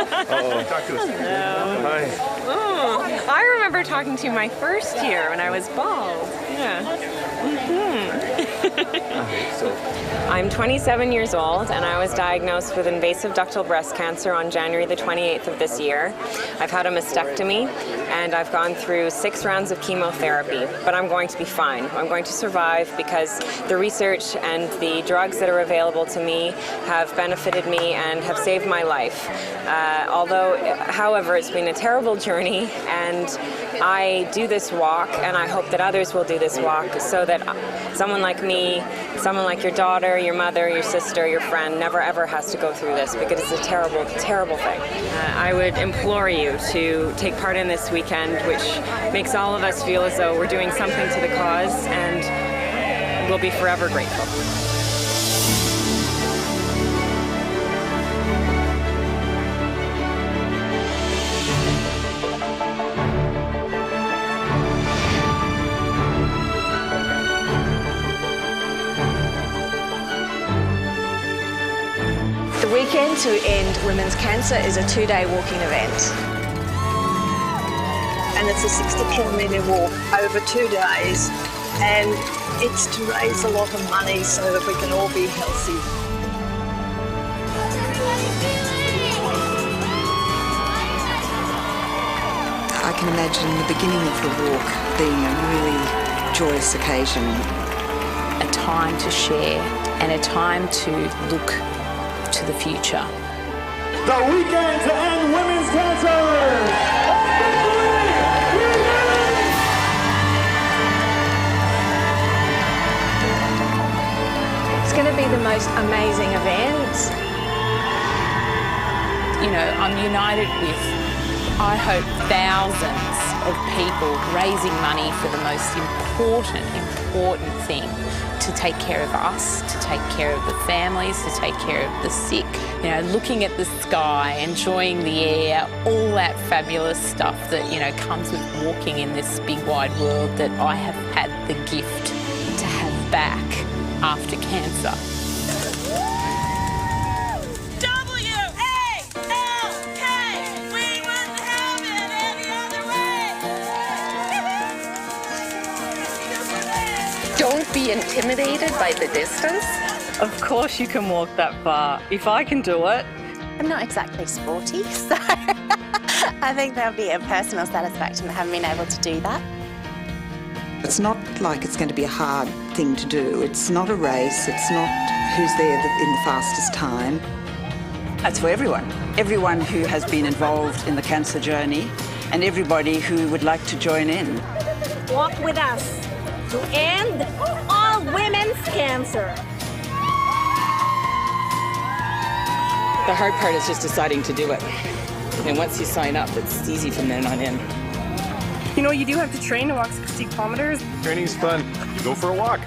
Talk to us. Hello. Hi. Oh, I remember talking to you my first year when I was bald. Yeah. I'm 27 years old and I was diagnosed with invasive ductal breast cancer on January the 28th of this year. I've had a mastectomy and I've gone through 6 rounds of chemotherapy, but I'm going to be fine. I'm going to survive because the research and the drugs that are available to me have benefited me and have saved my life. However, it's been a terrible journey, and I do this walk and I hope that others will do this walk so that someone like me, someone like your daughter, your mother, your sister, your friend never ever has to go through this, because it's a terrible, terrible thing. I would implore you to take part in this weekend, which makes all of us feel as though we're doing something to the cause, and we'll be forever grateful. The weekend to end women's cancer is a 2-day walking event. And it's a 60-kilometre walk over 2 days. And it's to raise a lot of money so that we can all be healthy. I can imagine the beginning of the walk being a really joyous occasion. A time to share and a time to look to the future. The weekend to end women's cancer! It's going to be the most amazing event. You know, I'm united with, I hope, thousands of people raising money for the most important thing, to take care of us, to take care of the families, to take care of the sick. You know, looking at the sky, enjoying the air, all that fabulous stuff that, you know, comes with walking in this big wide world that I have had the gift to have back after cancer. Don't be intimidated by the distance. Of course you can walk that far. If I can do it. I'm not exactly sporty, so I think there'll be a personal satisfaction of having been able to do that. It's not like it's going to be a hard thing to do. It's not a race. It's not who's there in the fastest time. It's for everyone. Everyone who has been involved in the cancer journey and everybody who would like to join in. Walk with us to end all women's cancer. The hard part is just deciding to do it. And once you sign up, it's easy from then on in. You know, you do have to train to walk 60 kilometers. Training's fun. You go for a walk.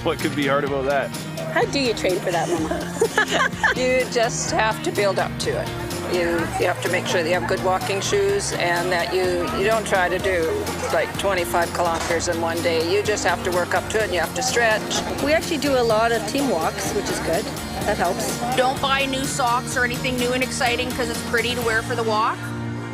What could be hard about that? How do you train for that, Mama? You just have to build up to it. You have to make sure that you have good walking shoes and that you don't try to do like 25 kilometers in one day. You just have to work up to it and you have to stretch. We actually do a lot of team walks, which is good. That helps. Don't buy new socks or anything new and exciting because it's pretty to wear for the walk.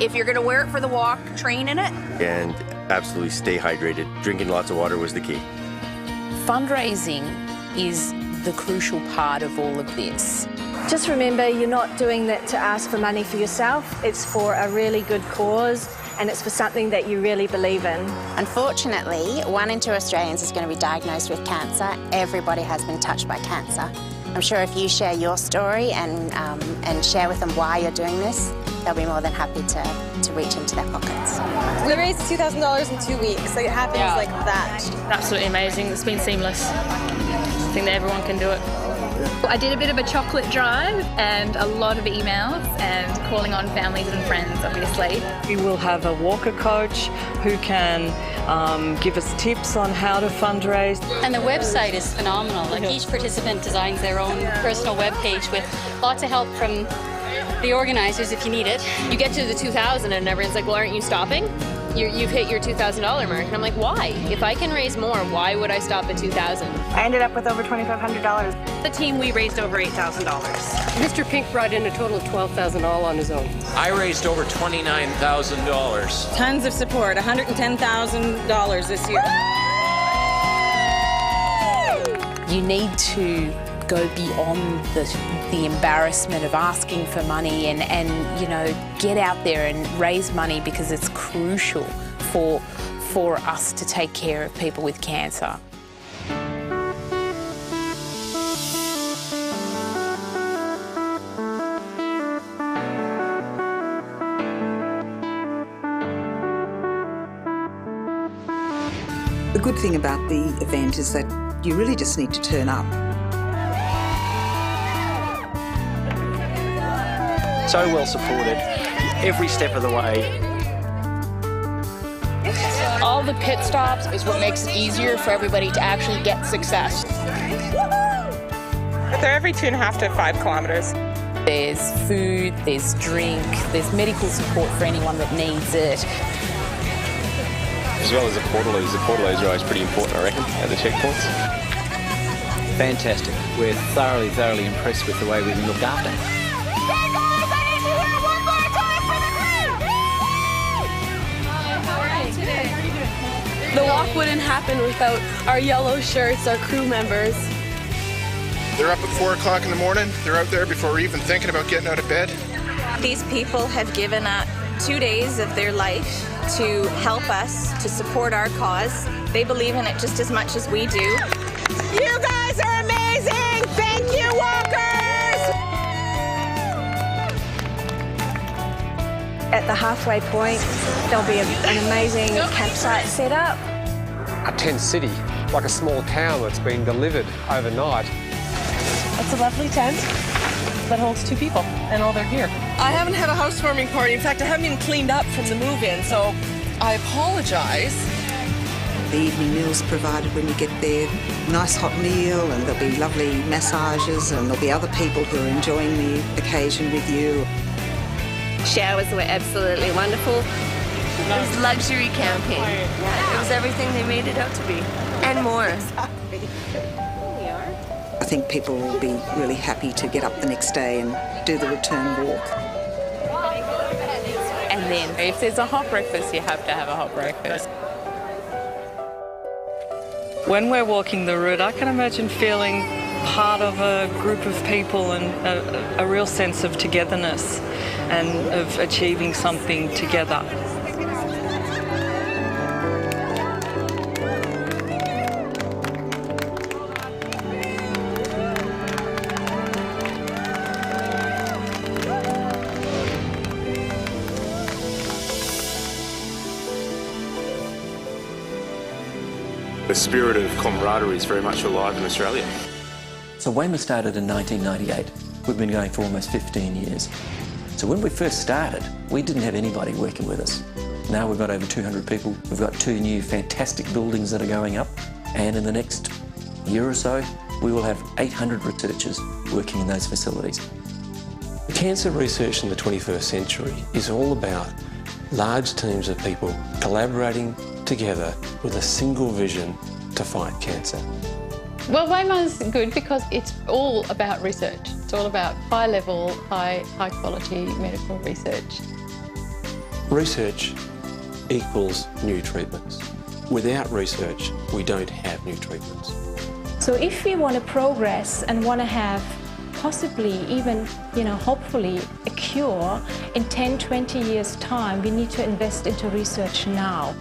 If you're going to wear it for the walk, train in it. And absolutely stay hydrated. Drinking lots of water was the key. Fundraising is the crucial part of all of this. Just remember, you're not doing that to ask for money for yourself. It's for a really good cause, and it's for something that you really believe in. Unfortunately, 1 in 2 Australians is going to be diagnosed with cancer. Everybody has been touched by cancer. I'm sure if you share your story and share with them why you're doing this, they'll be more than happy to reach into their pockets. We raised $2,000 in 2 weeks, so it happens like that. Absolutely amazing. It's been seamless. I think that everyone can do it. I did a bit of a chocolate drive and a lot of emails and calling on families and friends, obviously. We will have a walker coach who can give us tips on how to fundraise. And the website is phenomenal. Like each participant designs their own personal web page with lots of help from the organizers if you need it. You get to the 2,000 and everyone's like, well, aren't you stopping? you've hit your $2,000 mark. And I'm like, why? If I can raise more, why would I stop at $2,000? I ended up with over $2,500. The team, we raised over $8,000. Mr. Pink brought in a total of $12,000 all on his own. I raised over $29,000. Tons of support, $110,000 this year. You need to go beyond the embarrassment of asking for money and you know, get out there and raise money because it's crucial for us to take care of people with cancer. The good thing about the event is that you really just need to turn up. So well supported, every step of the way. All the pit stops is what makes it easier for everybody to actually get success. They're every 2.5 to 5 kilometres. There's food, there's drink, there's medical support for anyone that needs it. As well as the portaloos are always pretty important, I reckon, at the checkpoints. Fantastic. We're thoroughly impressed with the way we've been looked after. The walk wouldn't happen without our yellow shirts, our crew members. They're up at 4 o'clock in the morning. They're out there before we're even thinking about getting out of bed. These people have given up 2 days of their life to help us, to support our cause. They believe in it just as much as we do. You guys are amazing! Thank you, walkers! At the halfway point, there'll be an amazing campsite set up. A tent city, like a small town that's been delivered overnight. It's a lovely tent that holds 2 people and all their gear. I haven't had a housewarming party. In fact, I haven't even cleaned up from the move-in, so I apologize. The evening meal's provided when you get there. Nice hot meal, and there'll be lovely massages, and there'll be other people who are enjoying the occasion with you. Showers were absolutely wonderful. It was luxury camping. It was everything they made it out to be, and more. I think people will be really happy to get up the next day and do the return walk. And then if there's a hot breakfast, you have to have a hot breakfast. When we're walking the route, I can imagine feeling part of a group of people and a real sense of togetherness and of achieving something together. The spirit of camaraderie is very much alive in Australia. So WAIMR started in 1998. We've been going for almost 15 years. So when we first started, we didn't have anybody working with us. Now we've got over 200 people. We've got 2 new fantastic buildings that are going up. And in the next year or so, we will have 800 researchers working in those facilities. Cancer research in the 21st century is all about large teams of people collaborating together with a single vision to fight cancer. Well, WAIMR is good because it's all about research. It's all about high level, high quality medical research. Research equals new treatments. Without research, we don't have new treatments. So if we want to progress and want to have possibly even, hopefully a cure in 10, 20 years' time, we need to invest into research now.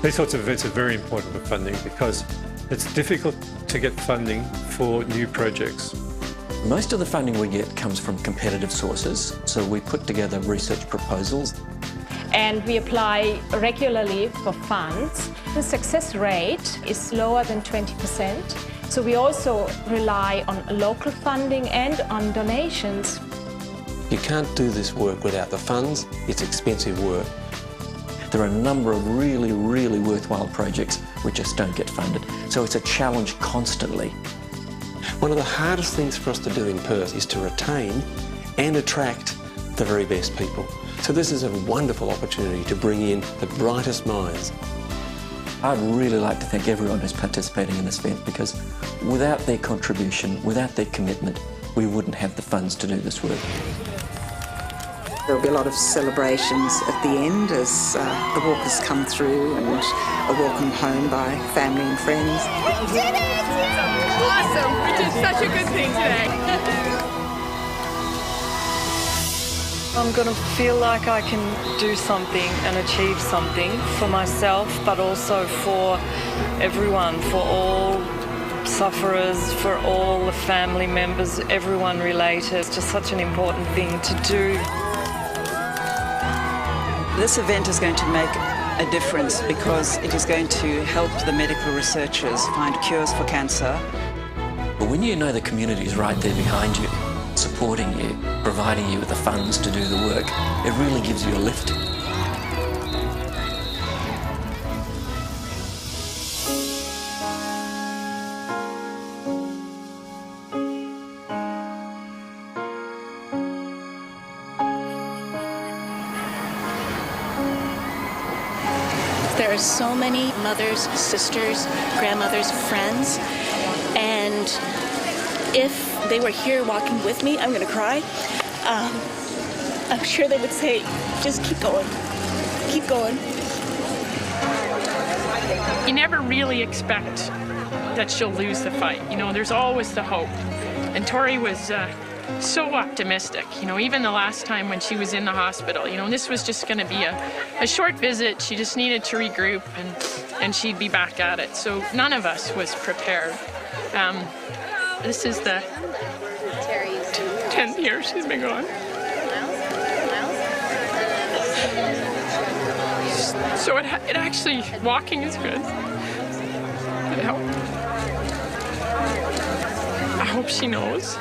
These sorts of events are very important for funding because it's difficult to get funding for new projects. Most of the funding we get comes from competitive sources, so we put together research proposals. And we apply regularly for funds. The success rate is lower than 20%. So we also rely on local funding and on donations. You can't do this work without the funds. It's expensive work. There are a number of really, really worthwhile projects which just don't get funded. So it's a challenge constantly. One of the hardest things for us to do in Perth is to retain and attract the very best people. So this is a wonderful opportunity to bring in the brightest minds. I'd really like to thank everyone who's participating in this event, because without their contribution, without their commitment, we wouldn't have the funds to do this work. There'll be a lot of celebrations at the end as the walkers come through and are welcomed home by family and friends. We did it! Awesome! We did such a good thing today. I'm going to feel like I can do something and achieve something for myself, but also for everyone, for all sufferers, for all the family members, everyone related. It's just such an important thing to do. This event is going to make a difference because it is going to help the medical researchers find cures for cancer. But when you know the community is right there behind you, supporting you, providing you with the funds to do the work, it really gives you a lift. There are so many mothers, sisters, grandmothers, friends, and if they were here walking with me, I'm going to cry. I'm sure they would say, just keep going, keep going. You never really expect that she'll lose the fight. You know, there's always the hope. And Tori was so optimistic, you know, even the last time when she was in the hospital, you know, this was just going to be a short visit. She just needed to regroup and she'd be back at it. So none of us was prepared. This is the 10th year she's been gone. So it actually, walking is good. It helped. I hope she knows.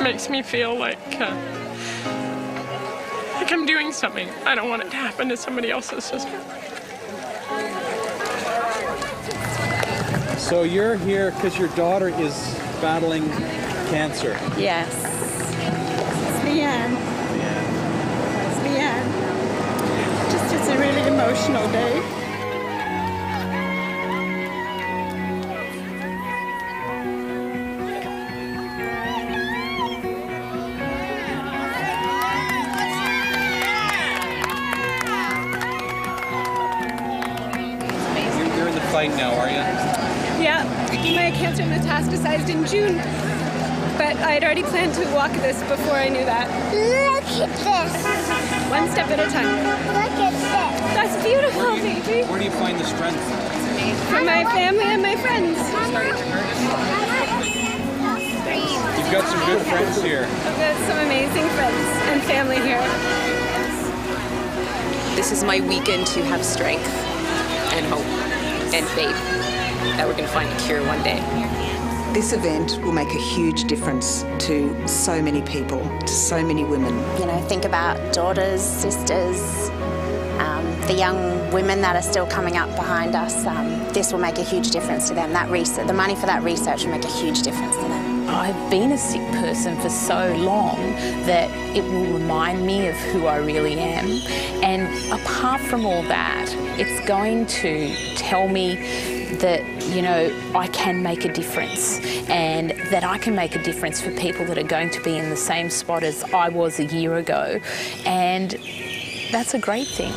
Makes me feel like I'm doing something. I don't want it to happen to somebody else's sister. So you're here because your daughter is battling cancer. Yes. It's Leanne. It's Leanne. Just, it's a really emotional day. You're in the fight now, are you? Yeah, my cancer metastasized in June, but I had already planned to walk this before I knew that. Look at this. One step at a time. Look at this. That's beautiful, baby. Where do you find the strength? From my family and my friends. You've got some good friends here. I've got some amazing friends and family here. This is my weekend to have strength and hope and faith that we're going to find a cure one day. This event will make a huge difference to so many people, to so many women. You know, think about daughters, sisters, the young women that are still coming up behind us. This will make a huge difference to them. That research, the money for that research will make a huge difference to them. I've been a sick person for so long that it will remind me of who I really am. And apart from all that, it's going to tell me that, you know, I can make a difference and that I can make a difference for people that are going to be in the same spot as I was a year ago. And that's a great thing.